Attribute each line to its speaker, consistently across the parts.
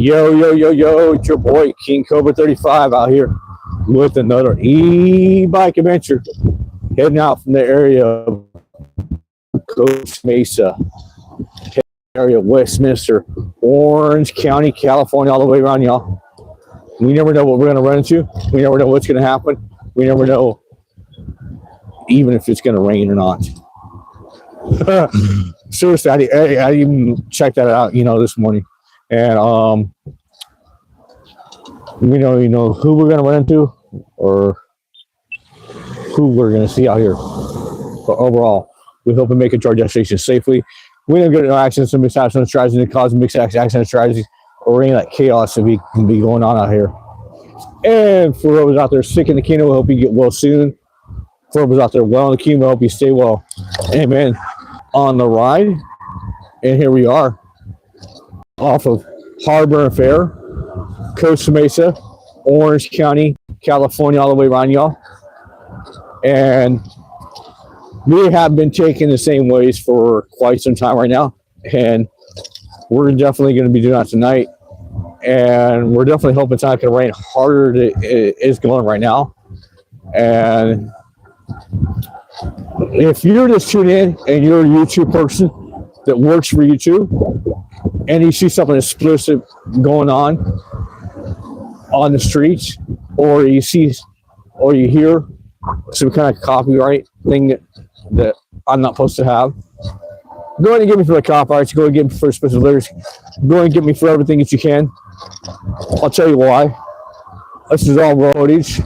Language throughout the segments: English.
Speaker 1: Yo, yo, yo, yo, it's your boy, King Cobra35 out here with another e-bike adventure. Heading out from the area of Coast Mesa, area of Westminster, Orange County, California, all the way around, y'all. We never know what we're going to run into. We never know what's going to happen. We never know even if it's going to rain or not. Seriously, I even checked that out, this morning. And we know who we're going to run into or who we're going to see out here. But overall, we hope to make it to our destination safely. We don't get into accidents and mishaps and strategies that cause mixed accident strategies or any of that chaos that can be going on out here. And for those out there sick in the kingdom, we hope you get well soon. For those out there well in the kingdom, we hope you stay well. Amen. On the ride, and here we are off of Harbor and Fair, Costa Mesa, Orange County, California, all the way around, y'all. And we have been taking the same ways for quite some time right now, and we're definitely going to be doing that tonight. And we're definitely hoping it's not going to rain harder than it is going right now. And if you're just tuning in and you're a YouTube person that works for YouTube and you see something explicit going on the streets, or you see or you hear some kind of copyright thing that I'm not supposed to have, go ahead and get me for the copyrights. Go ahead and get me for special lyrics. Go ahead and get me for everything that you can. I'll tell you why. This is all roadies.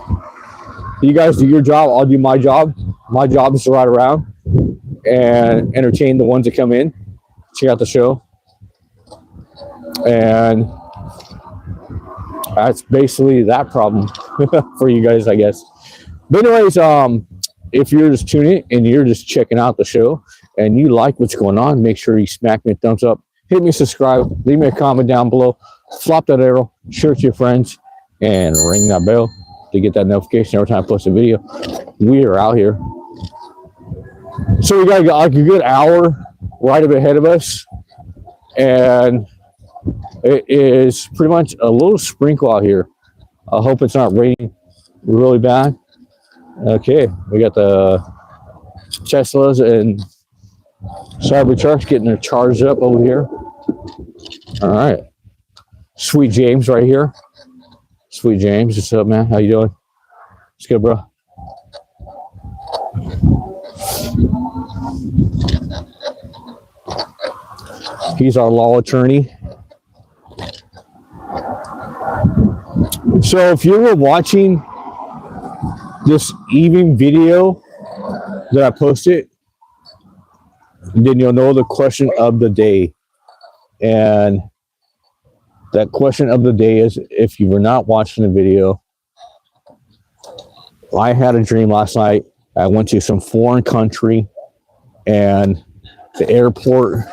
Speaker 1: You guys do your job. I'll do my job. My job is to ride around and entertain the ones that come in, check out the show. And that's basically that problem for you guys, I guess. But anyways, if you're just tuning in and you're just checking out the show and you like what's going on, make sure you smack me a thumbs up, hit me subscribe, leave me a comment down below, flop that arrow, share it to your friends, and ring that bell to get that notification every time I post a video. We are out here. So we got like a good hour right up ahead of us, and it is pretty much a little sprinkle out here. I hope it's not raining really bad. Okay, we got the Teslas and Cybertrucks getting their charged up over here. All right, Sweet James right here. Sweet James, what's up, man? How you doing? It's good, bro. He's our law attorney. So if you were watching this evening video that I posted, then you'll know the question of the day. And that question of the day is, if you were not watching the video, I had a dream last night. I went to some foreign country, and the airport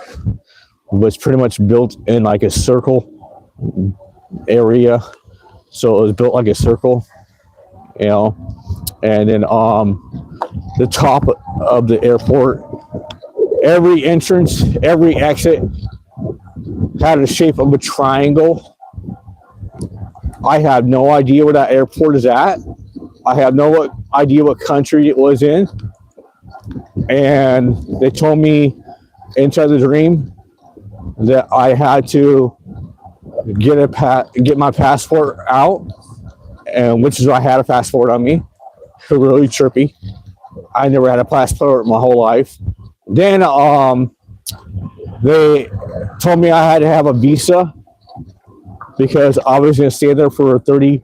Speaker 1: was pretty much built in like a circle area. So it was built like a circle, and then the top of the airport, every entrance, every exit had the shape of a triangle. I have no idea where that airport is at. I have no idea what country it was in. And they told me inside the dream that I had to get my passport out, and which is why I had a passport on me. Really trippy. I never had a passport my whole life. Then they told me I had to have a visa because I was going to stay there for 30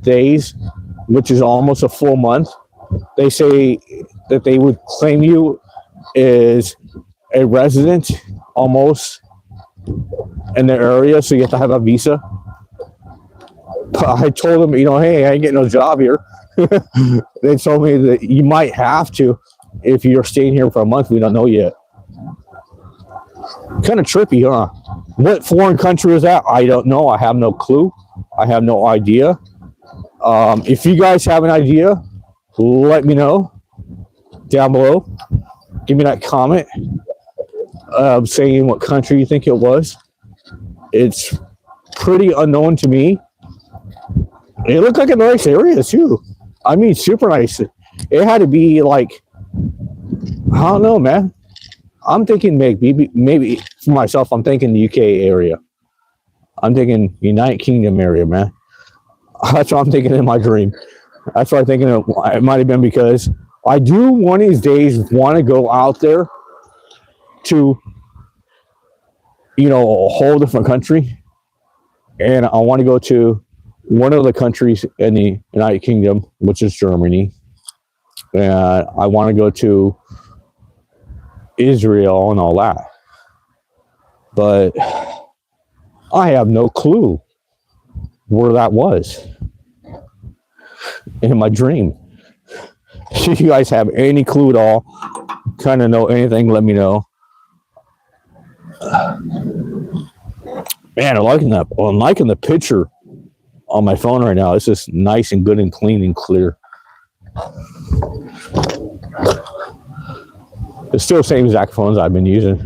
Speaker 1: days, which is almost a full month. They say that they would claim you as a resident almost in the area, so you have to have a visa. I told them, hey, I ain't getting no job here. They told me that you might have to if you're staying here for a month. We don't know yet. Kind of trippy, huh? What foreign country is that? I don't know. I have no clue. I have no idea. If you guys have an idea, let me know down below. Give me that comment saying what country you think it was. It's pretty unknown to me. It looked like a nice area too. I mean, super nice. It had to be like, I don't know, man. I'm thinking maybe for myself, I'm thinking the UK area. I'm thinking United Kingdom area, man. That's what I'm thinking in my dream. That's what I'm thinking of. It might have been because I do one of these days want to go out there to, a whole different country. And I want to go to one of the countries in the United Kingdom, which is Germany. And I want to go to Israel and all that. But I have no clue where that was in my dream. If you guys have any clue at all, kind of know anything, let me know. Man, I'm liking the picture on my phone right now. It's just nice and good and clean and clear. It's still the same exact phones I've been using.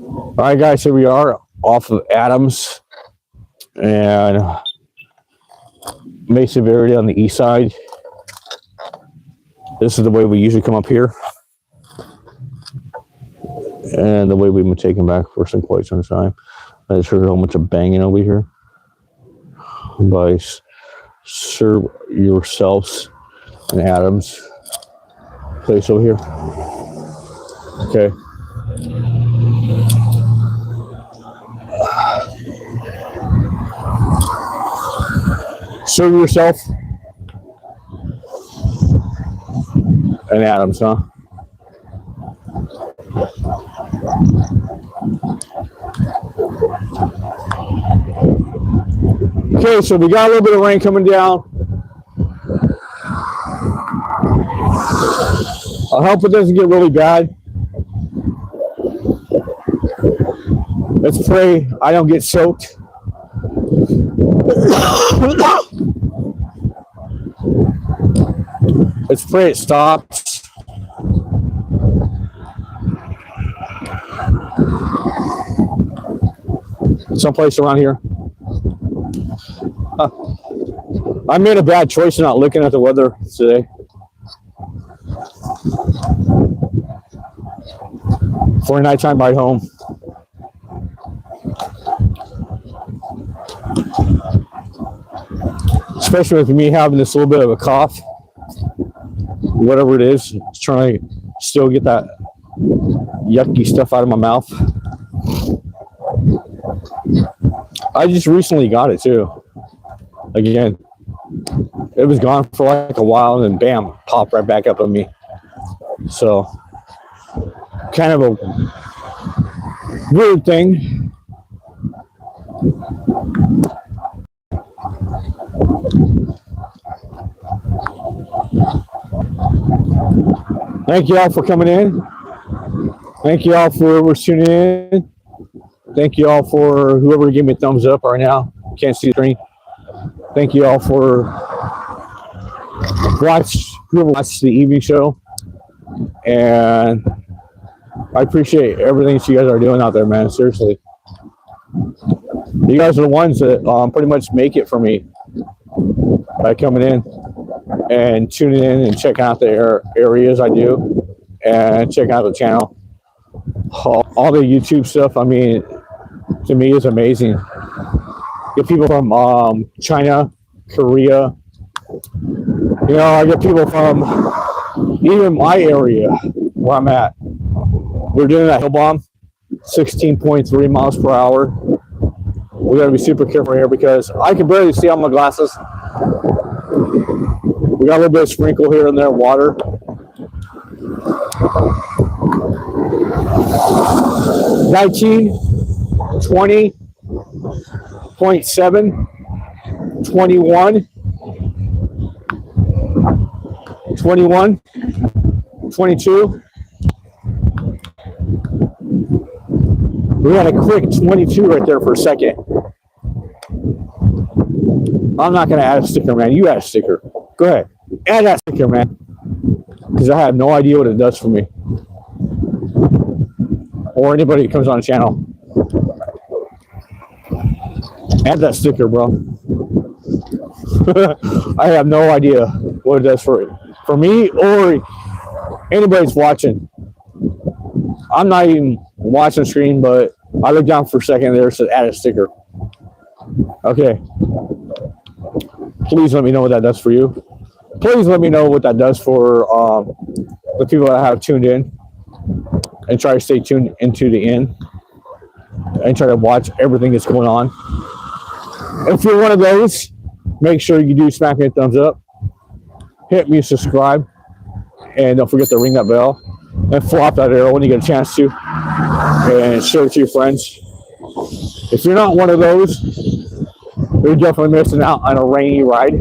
Speaker 1: All right, guys, here we are off of Adams and Mesa Verde on the east side. This is the way we usually come up here. And the way we've been taken back for some quite some time. I just heard a whole bunch of banging over here. By Serve Yourselves and Adams. Place over here. Okay. Serve Yourself and Adams, huh? Okay, so we got a little bit of rain coming down. I hope it doesn't get really bad. Let's pray I don't get soaked. Let's pray it stops. Someplace around here. I made a bad choice of not looking at the weather today. For a nighttime ride home. Especially with me having this little bit of a cough. Whatever it is, trying to still get that yucky stuff out of my mouth. I just recently got it too. Again, it was gone for like a while and then bam, popped right back up on me. So, kind of a weird thing. Thank you all for coming in. Thank you all for whoever's tuning in. Thank you all for whoever gave me a thumbs up right now. Can't see the screen. Thank you all for whoever watched the evening show. And I appreciate everything you guys are doing out there, man. Seriously. You guys are the ones that pretty much make it for me by coming in and tuning in and checking out the areas I do and checking out the channel. All the YouTube stuff, I mean, to me is amazing. Get people from China, Korea. I get people from even my area where I'm at. We're doing that hill bomb, 16.3 miles per hour. We gotta be super careful here because I can barely see on my glasses. We got a little bit of sprinkle here and there, water. 19, 20.7, 21, 21, 22. We had a quick 22 right there for a second. I'm not going to add a sticker, man. You add a sticker. Go ahead. Add that sticker, man. Because I have no idea what it does for me. Or anybody that comes on the channel. Add that sticker, bro. I have no idea what it does for me or anybody's watching. I'm not even watching the screen, but I look down for a second there, so add a sticker. Okay. Please let me know what that does for you. Please let me know what that does for the people that have tuned in, and try to stay tuned into the end and try to watch everything that's going on. If you're one of those, make sure you do smack me a thumbs up, hit me subscribe, and don't forget to ring that bell and flop that arrow when you get a chance to, and share it to your friends. If you're not one of those, you're definitely missing out on a rainy ride.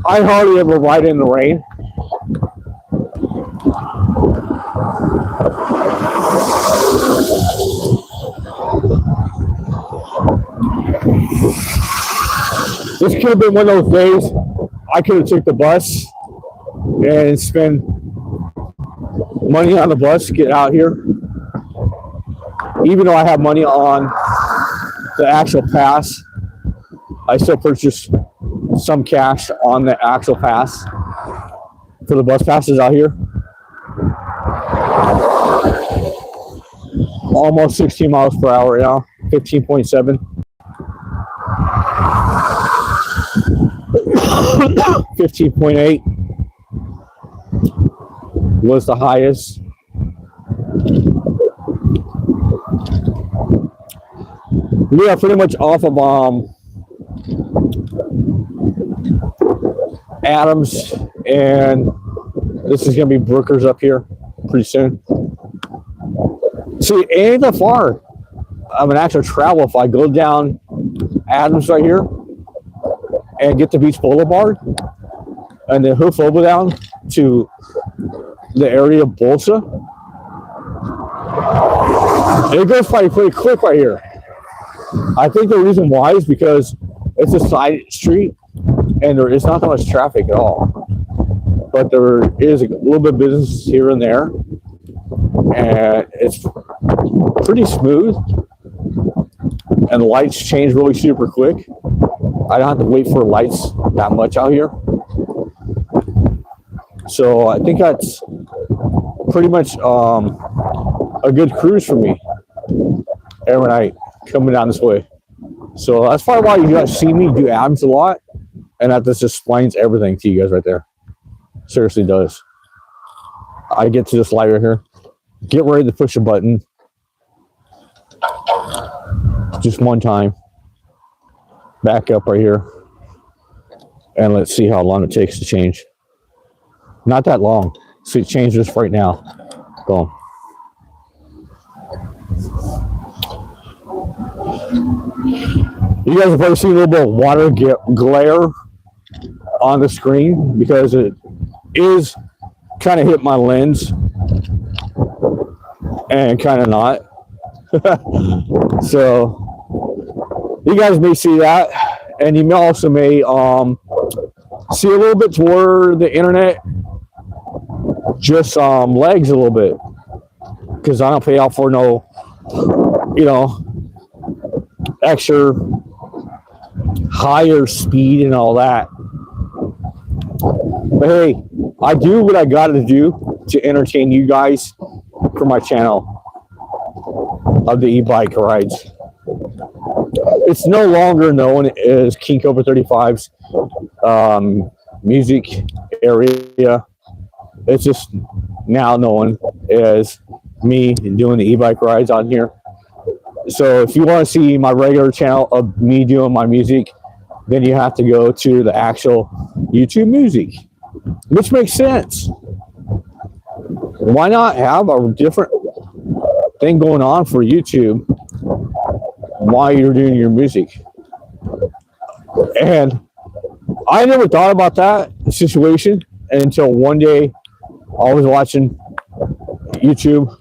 Speaker 1: I hardly ever ride in the rain. This could have been one of those days I could have took the bus and spent money on the bus to get out here. Even though I have money on the actual pass, I still purchased some cash on the actual pass for the bus passes out here. Almost 16 miles per hour now, 15.7. 15.8 was the highest. We are pretty much off of Adams, and this is going to be Brookers up here pretty soon. See, it ain't that far of an actual travel if I go down Adams right here and get to Beach Boulevard and then hoof over down to the area of Bolsa. It goes pretty quick right here. I think the reason why is because it's a side street and there is not that much traffic at all. But there is a little bit of business here and there. And it's pretty smooth. And the lights change really super quick. I don't have to wait for lights that much out here. So I think that's pretty much a good cruise for me every night coming down this way. So that's probably why you guys see me do Adams a lot, and that this explains everything to you guys right there. Seriously does. I get to this light right here, get ready to push a button just one time, back up right here, and let's see how long it takes to change. Not that long. So it changes right now. Boom. You guys have probably seen a little bit of water glare on the screen because it is kind of hit my lens and kind of not. So you guys may see that, and you may also see a little bit toward the internet just legs a little bit, because I don't pay out for no, extra higher speed and all that. But hey, I do what I got to do to entertain you guys for my channel of the e-bike rides. It's no longer known as King kobra35's music area. It's just now known as me doing the e-bike rides on here. So if you want to see my regular channel of me doing my music, then you have to go to the actual YouTube music, which makes sense. Why not have a different thing going on for YouTube while you're doing your music? And I never thought about that situation until one day I was watching YouTube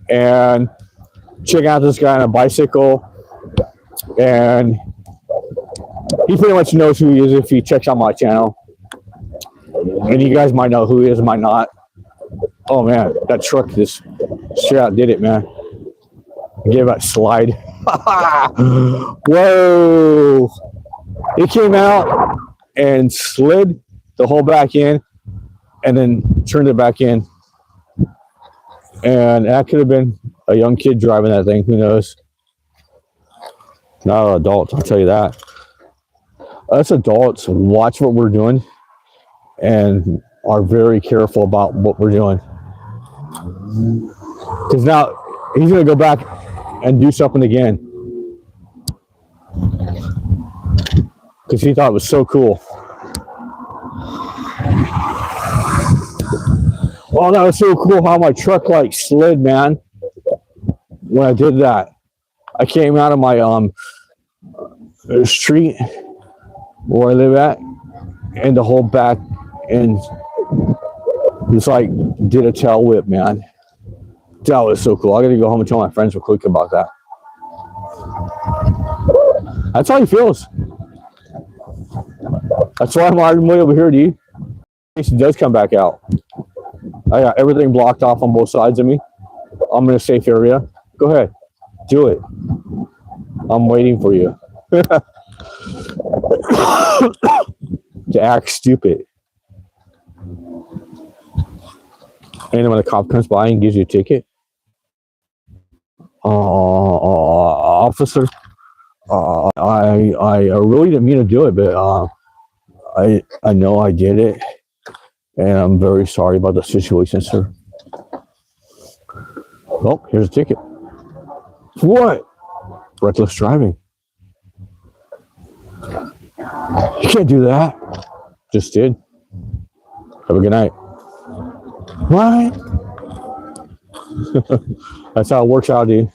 Speaker 1: and checking out this guy on a bicycle, and he pretty much knows who he is if he checks out my channel. And you guys might know who he is, might not. Oh man, that truck just straight out did it, man. Gave that slide. Whoa! It came out and slid the whole back in, and then turned it back in. And that could have been a young kid driving that thing. Who knows? Not adults, I'll tell you that. Us adults watch what we're doing and are very careful about what we're doing. Because now he's going to go back and do something again. Because he thought it was so cool. Oh, that was so cool how my truck like slid, man. When I did that, I came out of my street where I live at, and the whole back end just like did a tail whip, man. That was so cool. I gotta go home and tell my friends real quick about that. That's how he feels. That's why I'm riding way over here, dude. It does come back out. I got everything blocked off on both sides of me. I'm in a safe area. Go ahead. Do it. I'm waiting for you. To act stupid. And then when the cop comes by and gives you a ticket, officer, I really didn't mean to do it, but I know I did it, and I'm very sorry about the situation, sir. Oh, here's a ticket. For what? Reckless driving. You can't do that. Just did. Have a good night. What? That's how it works out, dude.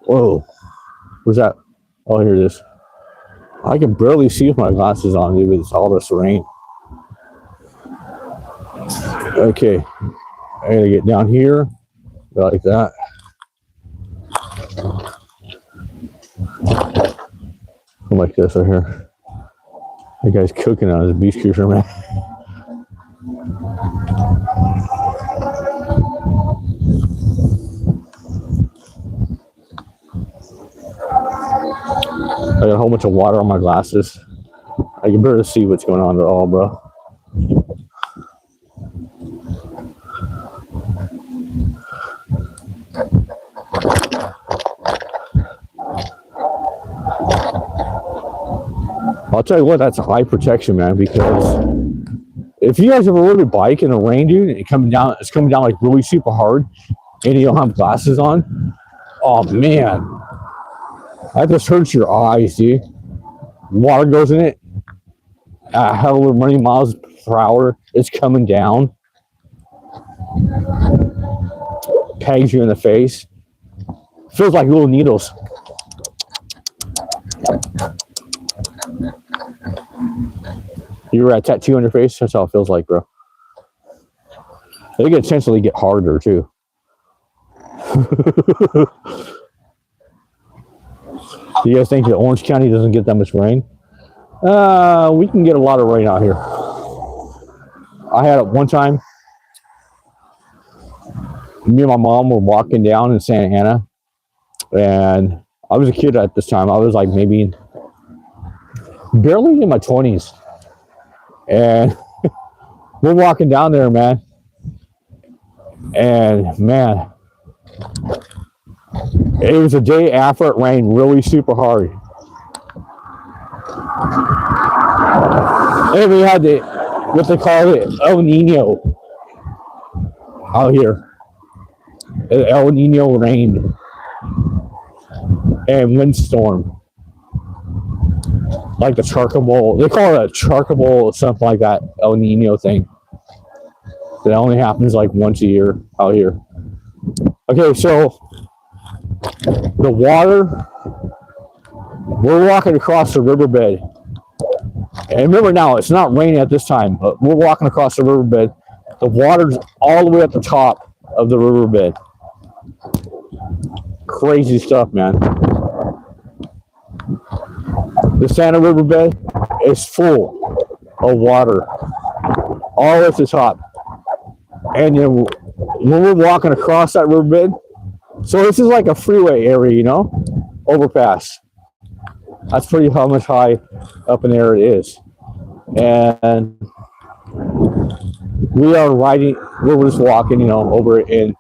Speaker 1: Whoa. Where's that? Oh, here it is. I can barely see with my glasses on, dude, but it's all this rain. Okay. I gotta get down here. Like that. Like this right here. That guy's cooking on his beach cruiser, man. I got a whole bunch of water on my glasses. I can barely see what's going on at all, bro. I'll tell you what, that's eye protection, man, because if you guys ever rode a bike in the rain, dude, and it's coming down like really super hard, and you don't have glasses on, oh man, that just hurts your eyes, dude. Water goes in it, however many miles per hour, it's coming down, pegs you in the face, feels like little needles. You were a tattoo on your face? That's how it feels like, bro. They could essentially get harder, too. Do you guys think that Orange County doesn't get that much rain? We can get a lot of rain out here. I had it one time. Me and my mom were walking down in Santa Ana. And I was a kid at this time. I was like maybe barely in my 20s. And we're walking down there, man. And man, it was a day after it rained really super hard. And we had what they call it, El Nino out here. El Nino rain and windstorm. Like the charcoal, they call it a charcoal or something like that, El Nino thing. That only happens like once a year out here. Okay, so the water, we're walking across the riverbed. And remember now, it's not raining at this time, but we're walking across the riverbed. The water's all the way at the top of the riverbed. Crazy stuff, man. The Santa riverbed is full of water all at the top. And then when we're walking across that riverbed, so this is like a freeway area, you know? overpass. That's pretty how much high up in the air it is. And we are riding, we're just walking, over it, and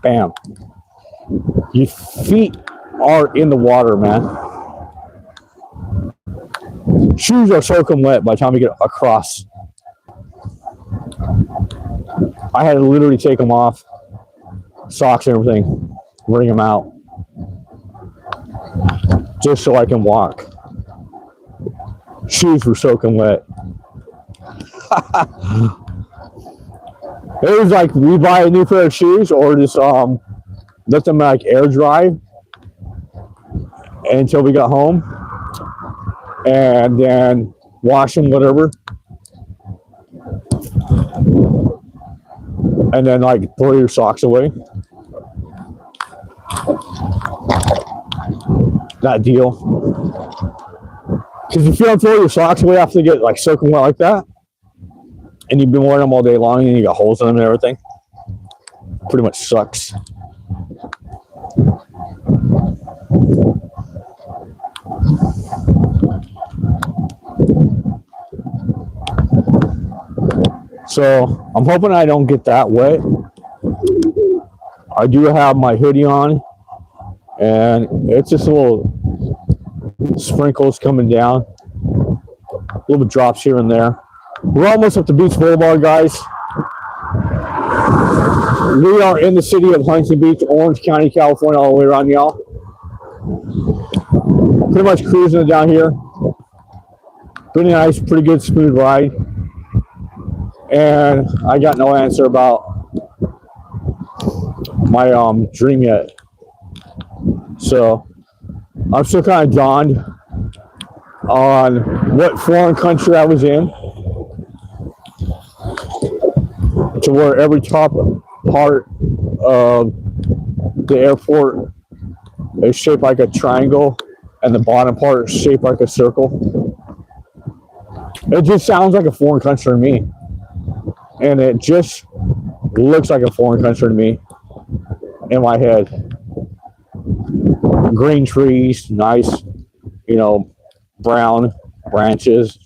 Speaker 1: bam. Your feet are in the water, man. Shoes are soaking wet by the time we get across. I had to literally take them off, socks and everything, bring them out, just so I can walk. Shoes were soaking wet. It was like we buy a new pair of shoes or just let them like air dry until we got home, and then wash them, whatever, and then like throw your socks away. That deal. Because if you don't throw your socks away after they get like soaking wet like that, and you've been wearing them all day long and you got holes in them and everything, pretty much sucks. So I'm hoping I don't get that wet. I do have my hoodie on, and it's just a little sprinkles coming down, a little bit drops here and there. We're almost at the Beach Boulevard, guys. We are in the city of Huntington Beach, Orange County, California, all the way around, y'all. Pretty much cruising down here. Pretty nice, pretty good, smooth ride. And I got no answer about my dream yet. So I'm still kind of dawned on what foreign country I was in, to where every top part of the airport is shaped like a triangle and the bottom part is shaped like a circle. It just sounds like a foreign country to me, and it just looks like a foreign country to me in my head. Green trees, nice, brown branches,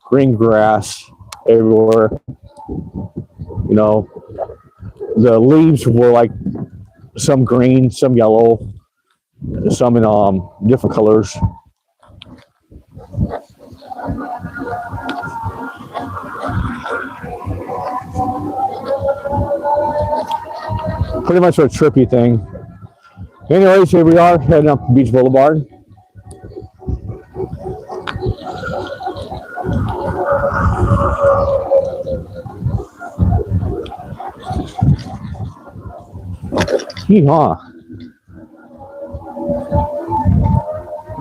Speaker 1: green grass everywhere. The leaves were like some green, some yellow, some in different colors. Pretty much a trippy thing. Anyways, here we are heading up Beach Boulevard. Yeehaw.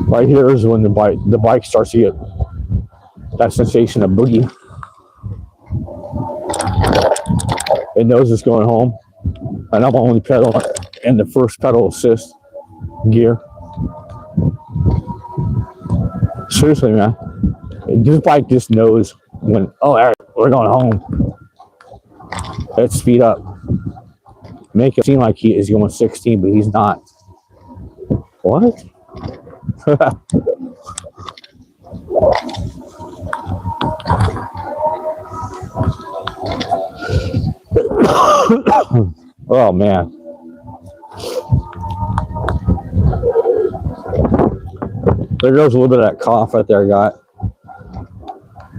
Speaker 1: Right here is when the bike starts to get that sensation of boogie. It knows it's going home. And I'm only pedal in the first pedal assist gear. Seriously, man. This bike just knows when, all right, we're going home. Let's speed up. Make it seem like he is going 16, but he's not. What? Oh, man. There goes a little bit of that cough right there I got.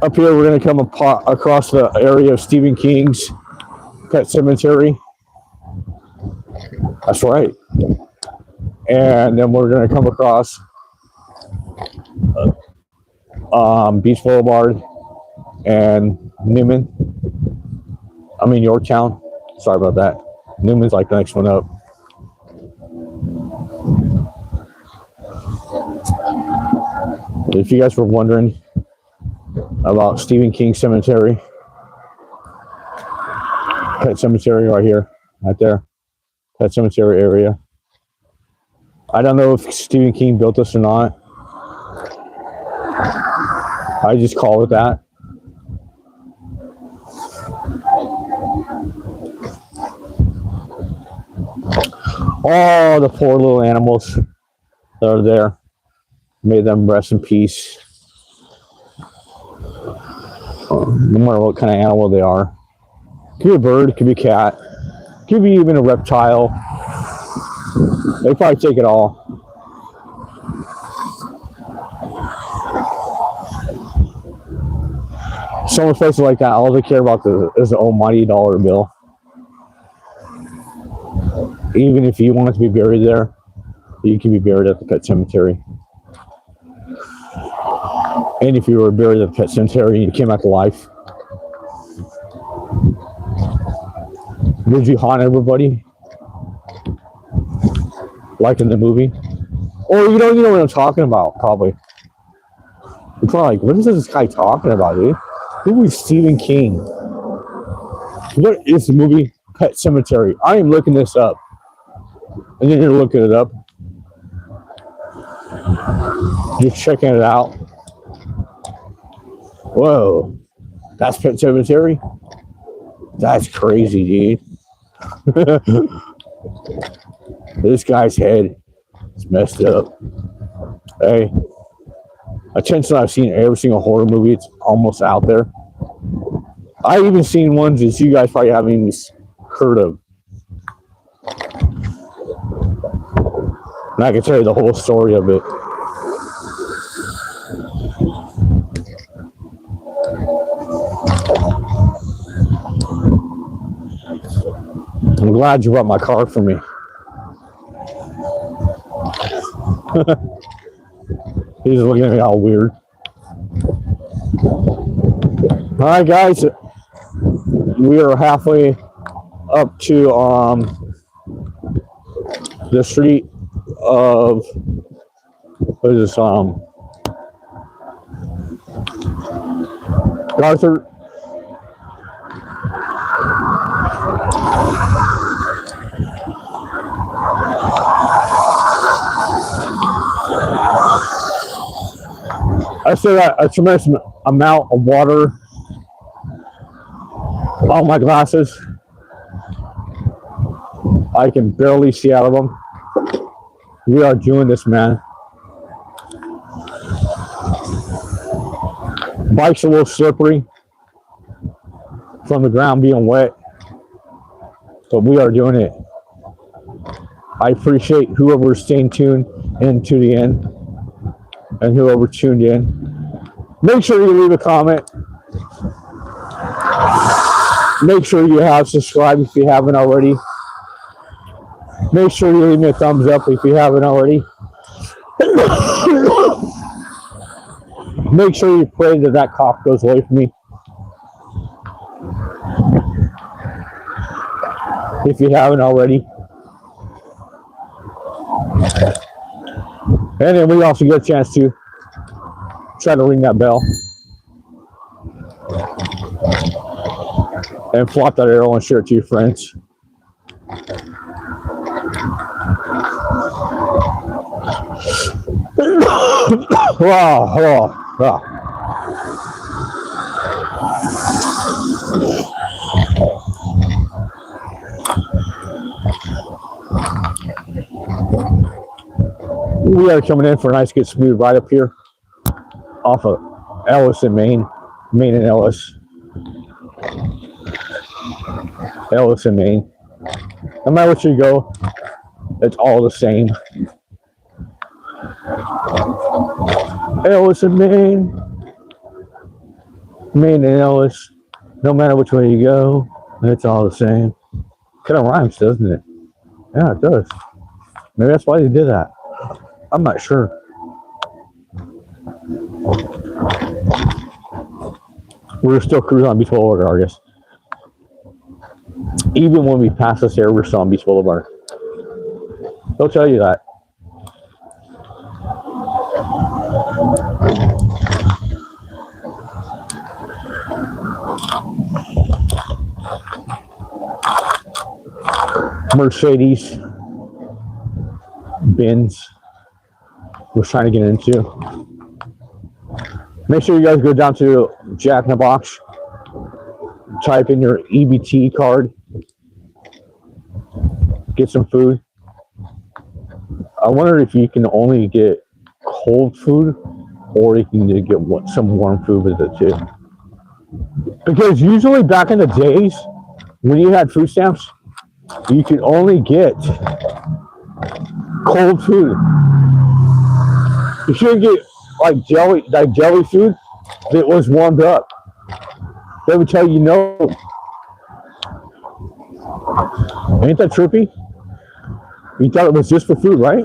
Speaker 1: Up here, we're going to come across the area of Stephen King's Pet Cemetery. That's right. And then we're going to come across Beach Boulevard and Yorktown. Sorry about that. Newman's like the next one up. If you guys were wondering about Stephen King Cemetery, Pet Cemetery right here, right there, Pet Cemetery area. I don't know if Stephen King built this or not. I just call it that. Oh, the poor little animals. that are there. May them rest in peace. No matter what kind of animal they are. Could be a bird, could be a cat, could be even a reptile. They probably take it all. Some places like that, all they care about is the almighty dollar bill. Even if you want to be buried there, you can be buried at the pet cemetery. And if you were buried at the pet cemetery and you came back to life, would you haunt everybody? Like in the movie? Or you don't even know what I'm talking about, probably. You're probably like, what is this guy talking about, dude? Who is Stephen King? What is the movie Pet Cemetery? I am looking this up. And then you're looking it up. You're checking it out. Whoa. That's Pet Cemetery? That's crazy, dude. This guy's head is messed up. Hey. Attention, I've seen every single horror movie. It's almost out there. I even seen ones that you guys probably haven't even heard of. And I can tell you the whole story of it. I'm glad you brought my car for me. He's looking at me all weird. All right, guys. We are halfway up to the street of what is this? Arthur. I still got a tremendous amount of water on my glasses. I can barely see out of them. We are doing this, man. Bike's a little slippery from the ground being wet, but we are doing it. I appreciate whoever's staying tuned in to the end and whoever tuned in. Make sure you leave a comment. Make sure you have subscribed if you haven't already. Make sure you leave me a thumbs up if you haven't already. Make sure you pray that that cop goes away from me. If you haven't already. And then we also get a chance to try to ring that bell and flop that arrow and share it to your friends. Wow. We are coming in for a nice, good, smooth ride up here off of Ellis and Main and Ellis. Ellis and Main. No matter what you go, it's all the same. Ellis and Main. Main and Ellis. No matter which way you go, it's all the same. Kind of rhymes, doesn't it? Yeah, it does. Maybe that's why they did that. I'm not sure. We're still cruising on Beach Boulevard, I guess. Even when we pass this area, we're still on Beach Boulevard. They'll tell you that. Mercedes Benz was trying to get into. Make sure you guys go down to Jack in the Box, type in your EBT card, get some food. I wonder if you can only get cold food, or you can get some warm food with it too. Because usually back in the days, when you had food stamps, you could only get cold food. You shouldn't get like jelly food that was warmed up. They would tell you no. Ain't that trippy? You thought it was just for food, right?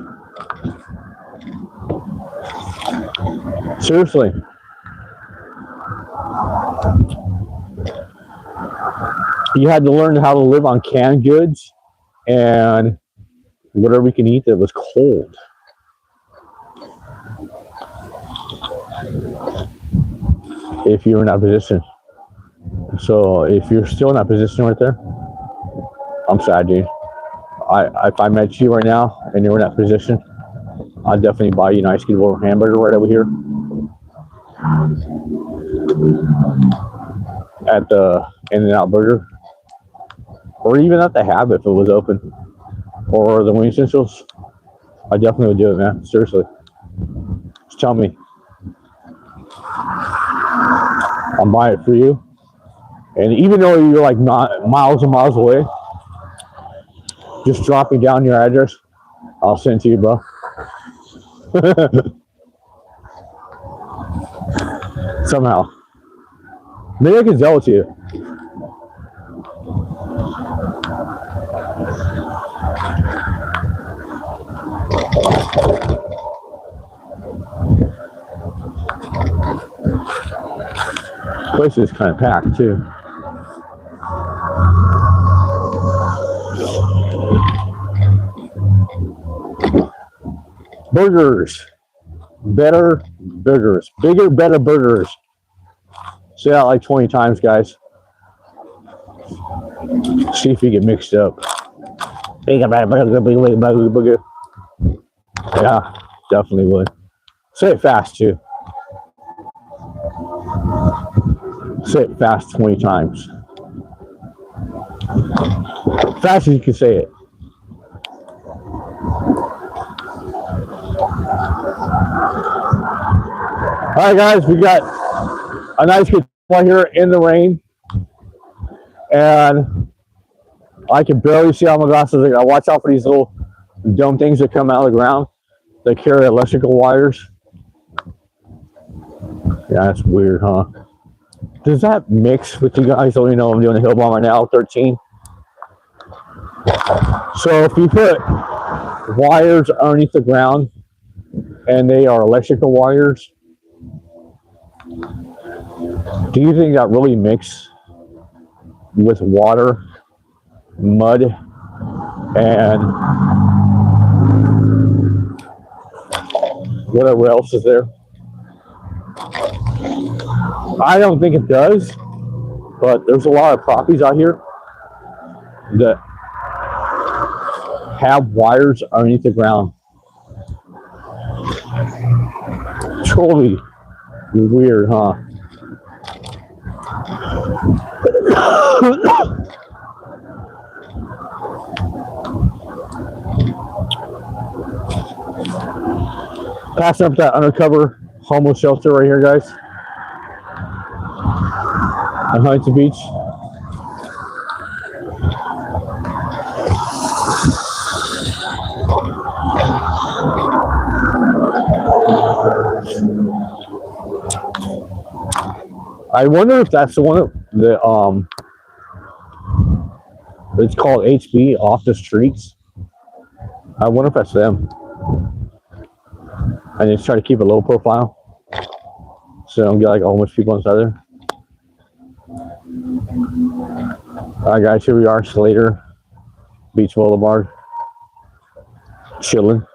Speaker 1: Seriously. You had to learn how to live on canned goods and whatever we can eat that was cold. If you're in that position. So if you're still in that position right there, I'm sad, dude. If I met you right now and you're in that position, I'd definitely buy you a nice good little hamburger right over here at the In-N-Out Burger, or even at the Habit if it was open, or the Wing Essentials. I definitely would do it, man. Seriously. Just tell me. I'll buy it for you. And even though you're like miles and miles away, just drop me down your address. I'll send it to you, bro. Somehow. Maybe I can sell it to you. This place is kind of packed too. Burgers. Better burgers. Bigger, better burgers. Say that like 20 times, guys. See if you get mixed up. Bigger, better burger, bigger, better burger. Yeah, definitely would. Say it fast too. Say it fast 20 times. Fast as you can say it. All right, guys, we got a nice good one here in the rain, and I can barely see out my glasses. I gotta watch out for these little dumb things that come out of the ground. They carry electrical wires. Yeah, that's weird, huh? Does that mix with you guys? So you know I'm doing a hill bomb right now, 13. So if you put wires underneath the ground and they are electrical wires, do you think that really mix with water, mud, and whatever else is there? I don't think it does, but there's a lot of properties out here that have wires underneath the ground. Totally weird, huh? Passing up that undercover homeless shelter right here, guys. On Huntington Beach. I wonder if that's the one that it's called HB, Off the Streets. I wonder if that's them. I just try to keep a low profile so I don't get like homeless people inside there. Alright guys, here we are, Slater Beach Boulevard. Chilling.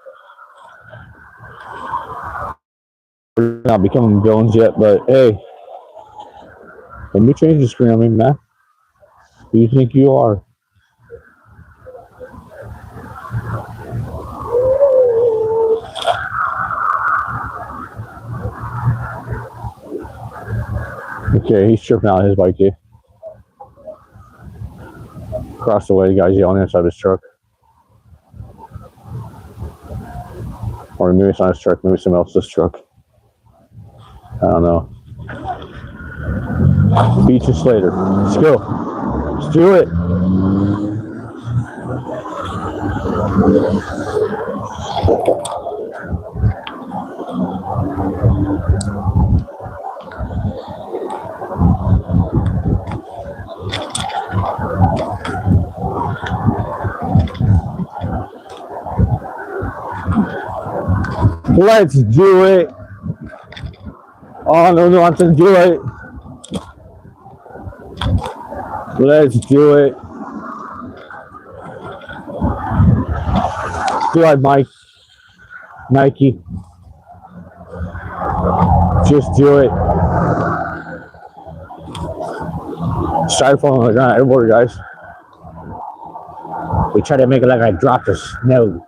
Speaker 1: We're not becoming villains yet, but hey, let me change the screen on me, man. Who do you think you are? Okay, he's tripping out his bike, dude. Across the way, the guy's yelling inside his truck. Or maybe it's not his truck, maybe someone else's truck. I don't know. Beach and Slater. Let's go. Let's do it. Let's do it. Oh, no, nonsense. Do it. Let's do it. Do it, Mike. Nike. Just do it. Styrofoam on the ground everywhere, guys. We try to make it like I dropped the snow.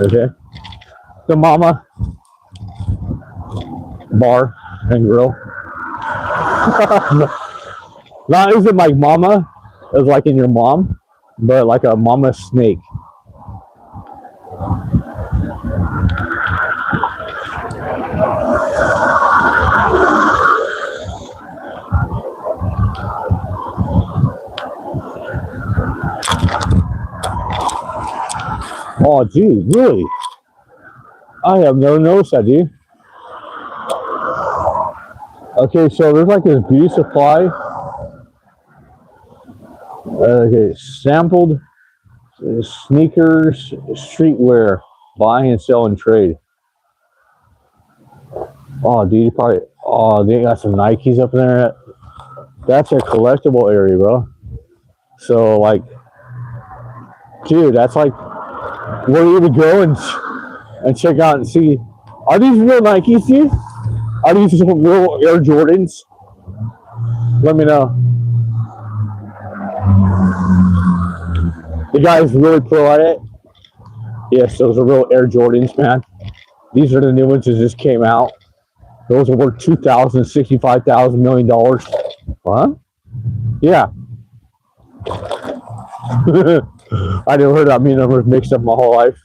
Speaker 1: Okay. The Mama Bar and Grill. Not isn't like Mama, it's like in your mom, but like a mama snake. Oh, dude, really? I have never noticed that, dude. Okay, so there's like this beauty supply. Okay, sampled sneakers, streetwear, buy and sell and trade. Oh, dude, you probably. Oh, they got some Nikes up there. That's a collectible area, bro. So, like, dude, that's like where you would go and check out and see. Are these real Nikes, dude? Are these real Air Jordans? Let me know. The guy's really pro at it. Yes, those are real Air Jordans, man. These are the new ones that just came out. Those are worth $2,000, $65,000 million. What? Yeah. I never heard that many numbers mixed up my whole life.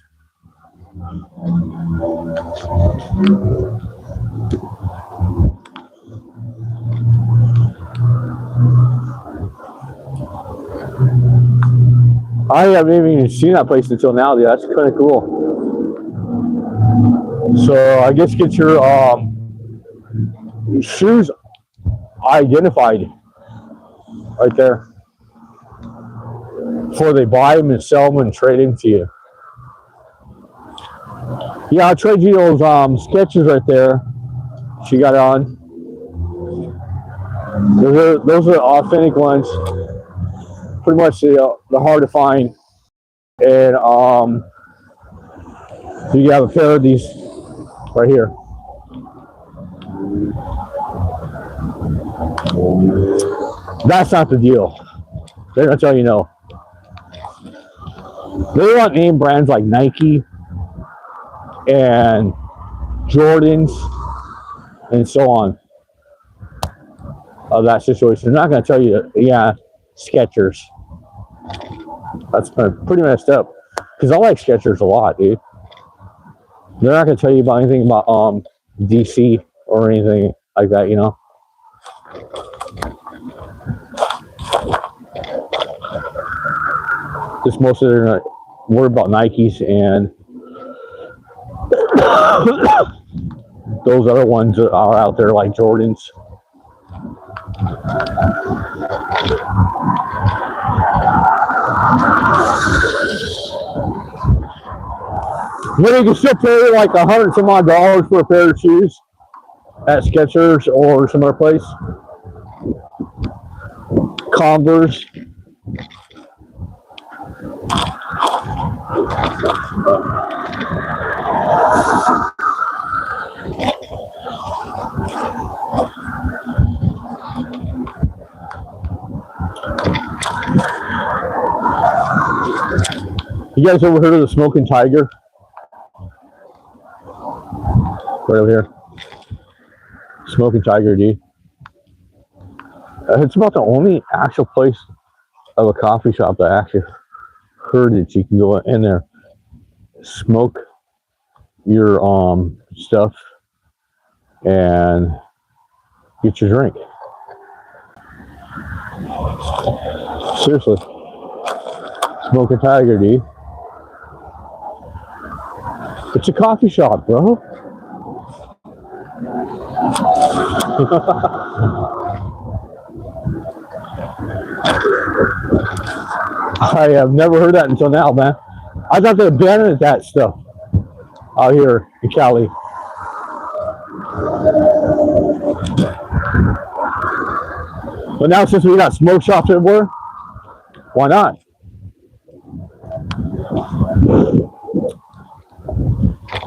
Speaker 1: I haven't even seen that place until now, dude. That's kind of cool. So I guess get your shoes identified right there before they buy them and sell them and trade them to you. Yeah, I'll trade you those Skechers right there. She got on. Those are authentic ones. Pretty much the hard to find. And you have a pair of these right here. That's not the deal. They're gonna tell you no. They want name brands like Nike and Jordans and so on. Of that situation, they're not gonna tell you, yeah, Skechers. That's pretty messed up. Because I like Skechers a lot, dude. They're not gonna tell you about anything about DC or anything like that, you know. Just most of them are worried about Nikes and those other ones that are out there like Jordans. But you can still pay like $100 some odd for a pair of shoes at Skechers or some other place. Converse. You guys ever heard of the Smoking Tiger? Right over here. Smoking Tiger, dude. It's about the only actual place of a coffee shop that I actually heard that you can go in there, smoke your stuff and get your drink. Seriously. Smoke a tiger, dude. It's a coffee shop, bro. I have never heard that until now, man. I thought they abandoned that stuff out here in Cali. But now since we got smoke shops everywhere, why not?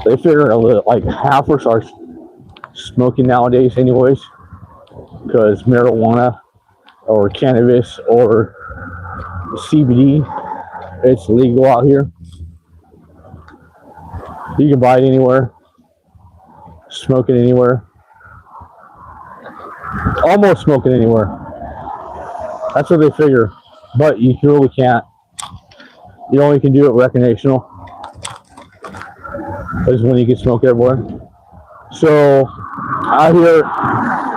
Speaker 1: They figure like half or start smoking nowadays anyways, because marijuana or cannabis or CBD, it's legal out here. You can buy it anywhere, smoke it anywhere, almost smoke it anywhere. That's what they figure, but you really can't. You only can do it recreational, is when you can smoke everywhere. So out here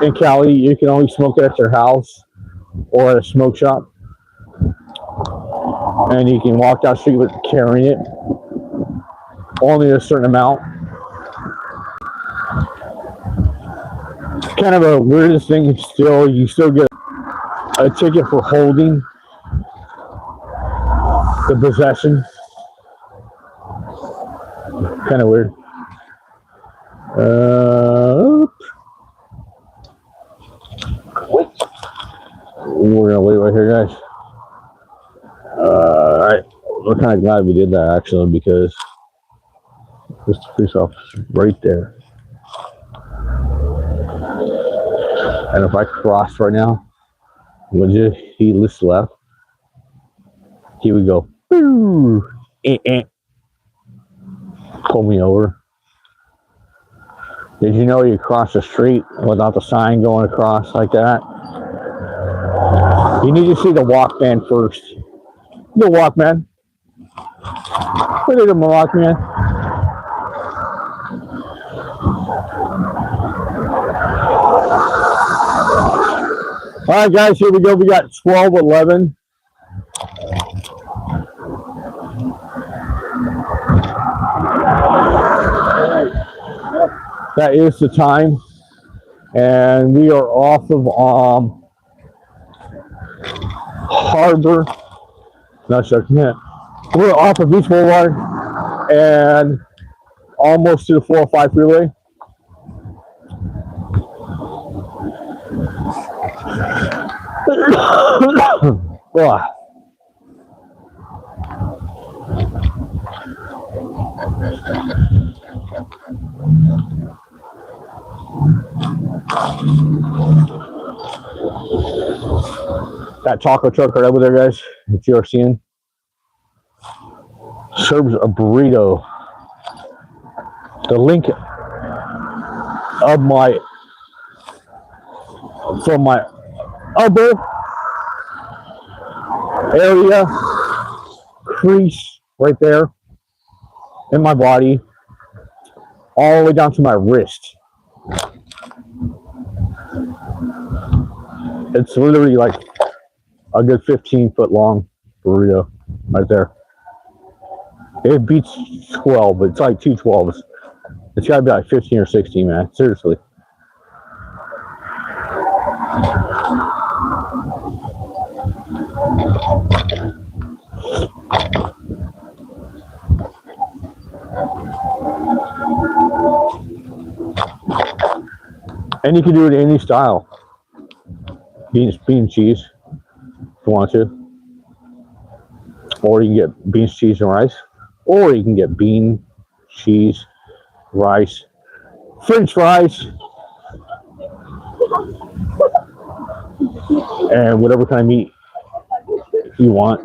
Speaker 1: in Cali, you can only smoke it at your house or at a smoke shop, and you can walk down the street with carrying it, only a certain amount. Kind of a weirdest thing. Still, you still get a ticket for holding the possession. Kind of weird. We're gonna wait right here, guys. Alright, we're kind of glad we did that actually, because this police officer right there. And if I crossed right now, would he list left, he would go, boo, pull me over. Did you know you cross the street without the sign going across like that? You need to see the Walkman first. The Walkman. Where did the Walkman? All right, guys, here we go. We got 12:11. That is the time, and we are off of Harbor. Not sure. Yeah. We're off of Beach Boulevard and almost to the 405 freeway. That taco truck right over there, guys, that you are seeing, serves a burrito. The link of from my upper area crease right there in my body, all the way down to my wrist. It's literally like a good 15-foot long burrito right there. It beats 12, but it's like 2 12s. It's got to be like 15 or 16, man. Seriously. And you can do it in any style. Beans, cheese, if you want to. Or you can get beans, cheese, and rice. Or you can get bean, cheese, rice, French fries, and whatever kind of meat you want.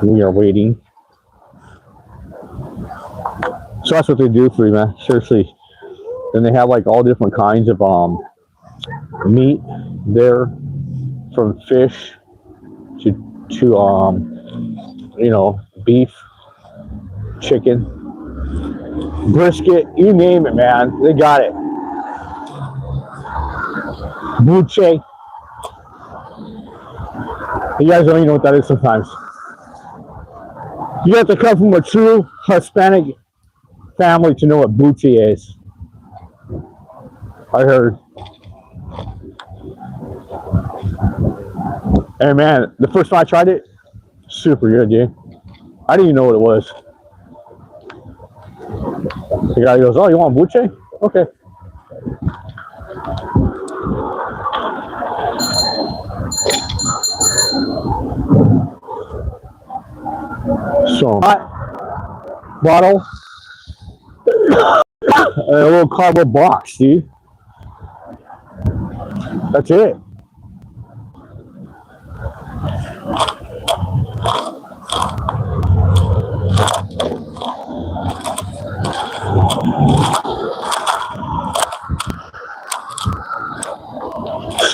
Speaker 1: We are waiting. So that's what they do for you, man. Seriously. Then they have like all different kinds of meat there, from fish to you know, beef, chicken, brisket, you name it, man. They got it. Buche. You guys don't even know what that is sometimes. You have to come from a true Hispanic family to know what buche is. I heard. And man, the first time I tried it, super good, dude. I didn't even know what it was. The guy goes, "Oh, you want buche? Okay." So, bottle, and a little cardboard box, dude. That's it.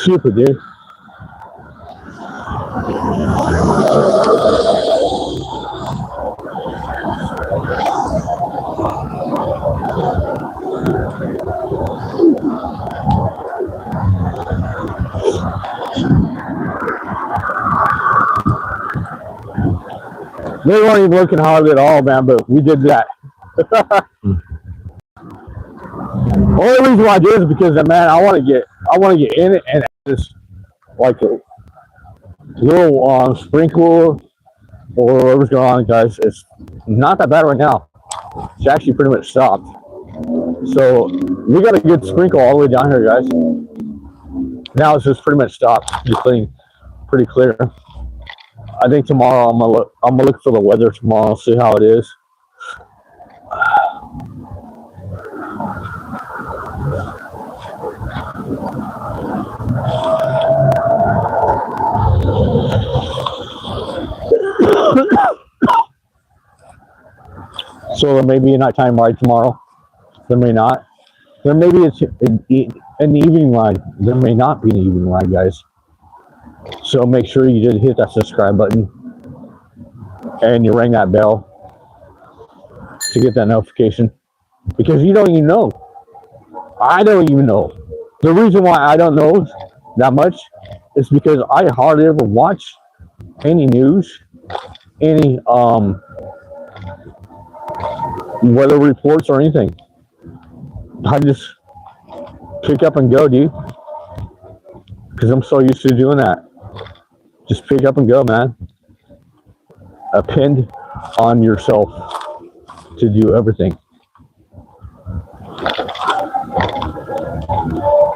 Speaker 1: Super, dude. They weren't even looking hard at all, man, but we did that. Only reason why I do it is because, man, I want to get in it and just like a little sprinkle or whatever's going on, guys. It's not that bad right now. It's actually pretty much stopped. So we got a good sprinkle all the way down here, guys. Now it's just pretty much stopped. Just pretty clear. I think tomorrow I'm gonna look for the weather tomorrow, see how it is. So there may be a nighttime ride tomorrow. There may not. There may be an evening ride. There may not be an evening ride, guys. So make sure you just hit that subscribe button and you ring that bell to get that notification, because you don't even know. I don't even know. The reason why I don't know that much is because I hardly ever watch any news, any weather reports or anything. I just pick up and go, dude, because I'm so used to doing that. Just pick up and go, man. Depend on yourself to do everything.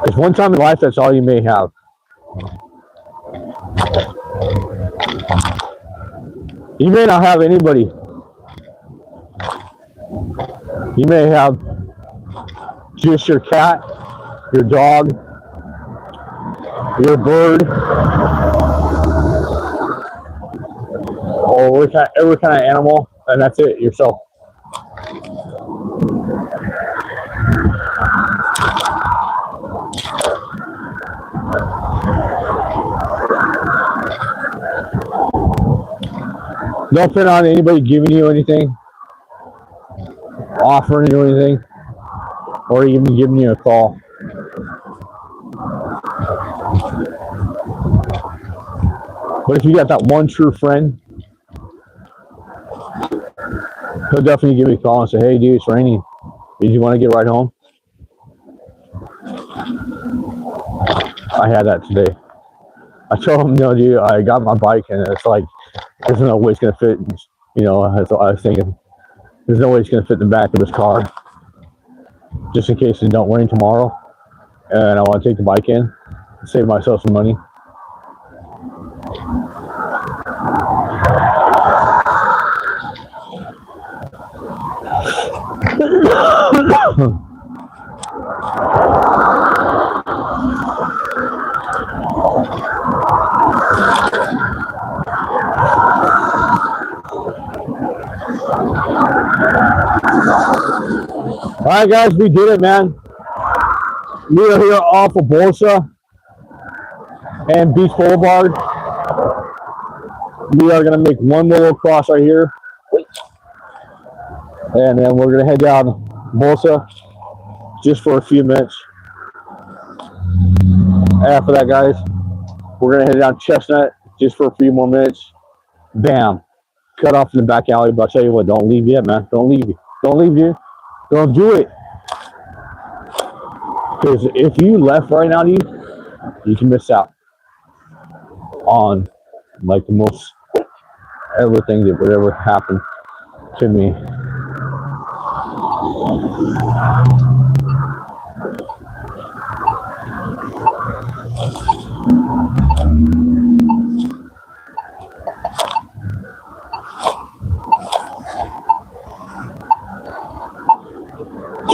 Speaker 1: Because one time in life, that's all you may have. You may not have anybody. You may have just your cat, your dog, your bird, or every kind of animal, and that's it, yourself. Don't depend on anybody giving you anything, offering you anything, or even giving you a call. But if you got that one true friend, he'll definitely give you a call and say, "Hey, dude, it's raining. Did you want to get right home?" I had that today. I told him, "No, dude, I got my bike, and it's like, there's no way it's going to fit." You know, I was thinking, there's no way it's going to fit in the back of this car, just in case it don't rain tomorrow. And I want to take the bike in, save myself some money. All right, guys, we did it, man. We are here off of Bolsa and Beach Boulevard. We are going to make one more little cross right here. And then we're going to head down Bolsa just for a few minutes. After that, guys, we're going to head down Chestnut just for a few more minutes. Bam. Cut off in the back alley. But I'll tell you what, don't leave yet, man. Don't leave. Don't leave you. Don't do it. Because if you left right now, you can miss out on like the most everything that would ever happen to me.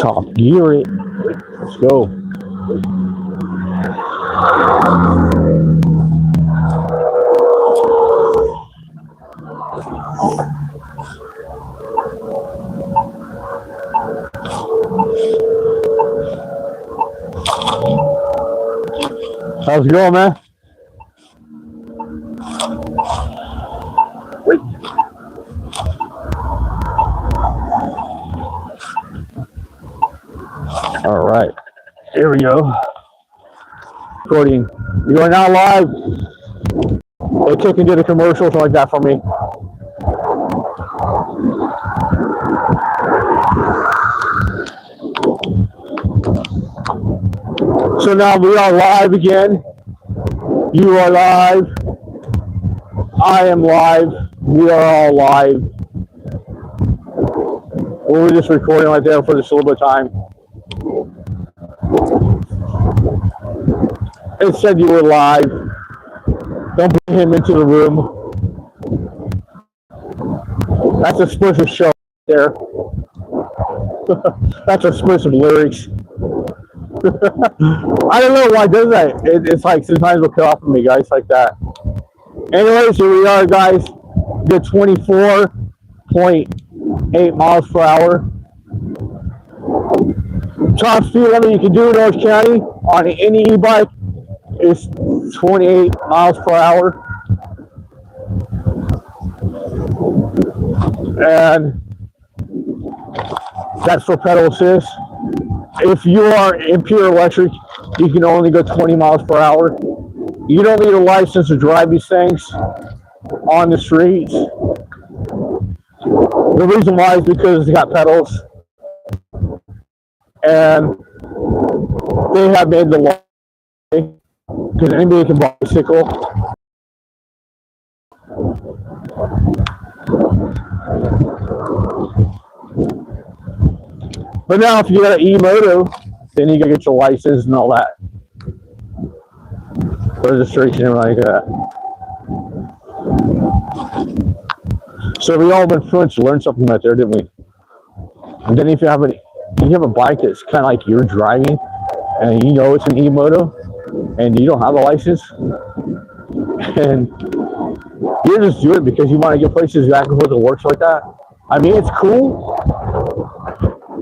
Speaker 1: Top gear it. Let's go. How's it going, man? All right, here we go. Recording. You are now live. They took and did a commercial, something like that for me. So now we are live again. You are live. I am live. We are all live. We were just recording right there for just a little bit of time. It said you were live. Don't bring him into the room. That's explicit show there. That's explicit lyrics. I don't know why it does that. It's like sometimes it'll cut off of me, guys, like that. Anyways, here we are, guys. The 24.8 miles per hour. Top speed limit you can do in Orange County on any e-bike is 28 miles per hour. And that's for pedal assist. If you are in pure electric, you can only go 20 miles per hour. You don't need a license to drive these things on the streets. The reason why is because it's got pedals. And they have made the law because anybody can bicycle. But now if you got an e-moto, then you gotta get your license and all that. Registration and like that. So we all went through and learned something right there, didn't we? And then if you have a bike that's kind of like you're driving and you know it's an e-moto and you don't have a license and you're just doing it because you want to get places back and forth to work like that. I mean, it's cool.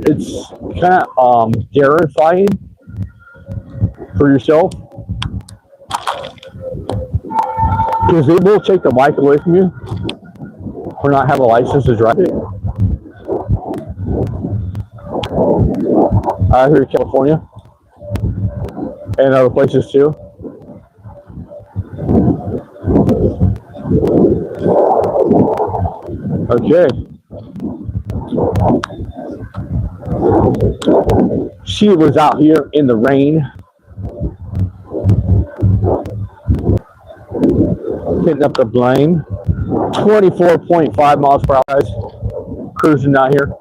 Speaker 1: It's kind of terrifying for yourself because they will take the bike away from you for not having a license to drive it. Here in California and other places too. Okay. She was out here in the rain. Hitting up the blame. 24.5 miles per hour, guys. Cruising out here.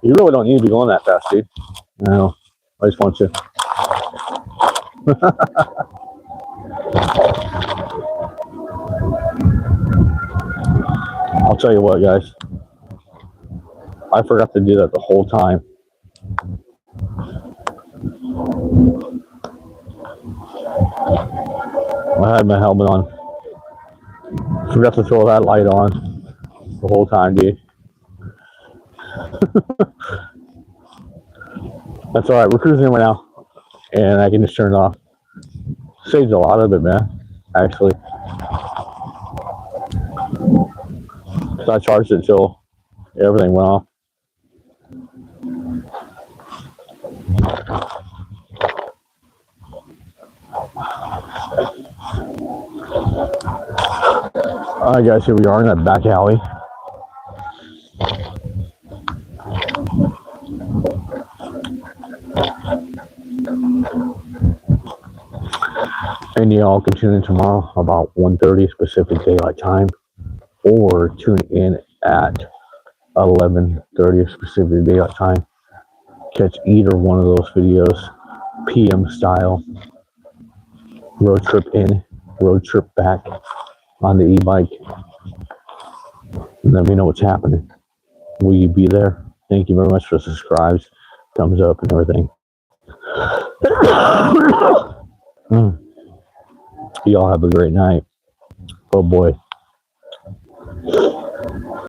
Speaker 1: You really don't need to be going that fast, dude. No, I just want you. I'll tell you what, guys. I forgot to do that the whole time. I had my helmet on. Forgot to throw that light on the whole time, dude. That's alright, we're cruising right now. And I can just turn it off. Saves a lot of it, man. Actually. So I charged it till everything went off. Alright guys, here we are in that back alley. And y'all can tune in tomorrow about 1:30 Pacific Daylight Time, or tune in at 11:30 Pacific Daylight Time. Catch either one of those videos, PM style. Road trip in, road trip back on the e-bike. Let me know what's happening. Will you be there? Thank you very much for subscribes, thumbs up, and everything. Y'all have a great night. Oh boy.